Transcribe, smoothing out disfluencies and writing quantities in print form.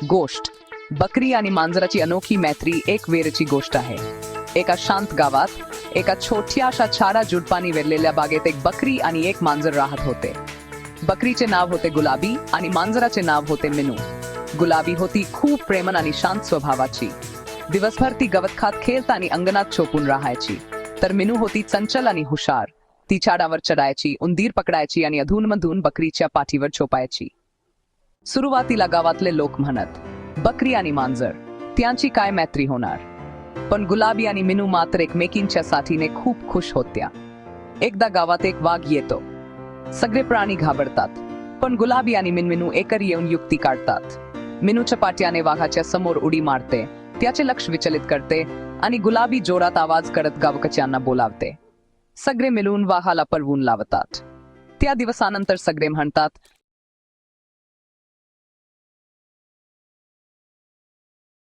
गोष्ट बकरी आणि मांजराची अनोखी मैत्री एक वेरची गोष्ट आहे. एका शांत गावात एका छोट्याशा छारा जुडपानी वेरलेल्या बागेत एक बकरी आणि एक मांजर राहत होते. बकरीचे नाव होते गुलाबी आणि मांजराचे नाव होते मिनू. गुलाबी होती खूप प्रेमळ आणि शांत स्वभावाची. दिवसभर ती गवत खात खेळत आणि अंगणात छोपून राहायची. तर मिनू होती चंचल आणि हुशार. ती झाडावर चढायची, उंदीर पकडायची आणि अधूनमधून बकरीच्या पाठीवर झोपायची. सुरुवातीला गावातले लोक म्हणत, बकरी आणि मांजर त्यांची काय मैत्री होणार. पण गुलाबी आणि मिनू मात्र एकमेकींच्या साथीने खूप खुश होत्या. एकदा गावात एक वाघ येतो. सगळे प्राणी घाबरतात, पण गुलाबी आणि मिनमिनू एकत्र येऊन युक्ती काढतात. मिनू चपाट्याने वाघाच्या समोर उडी मारते, त्याचे लक्ष विचलित करते आणि गुलाबी जोरात आवाज करत गावकच्यांना बोलावते. सगळे मिळून वाघाला पळवून लावतात. त्या दिवसानंतर सगळे म्हणतात,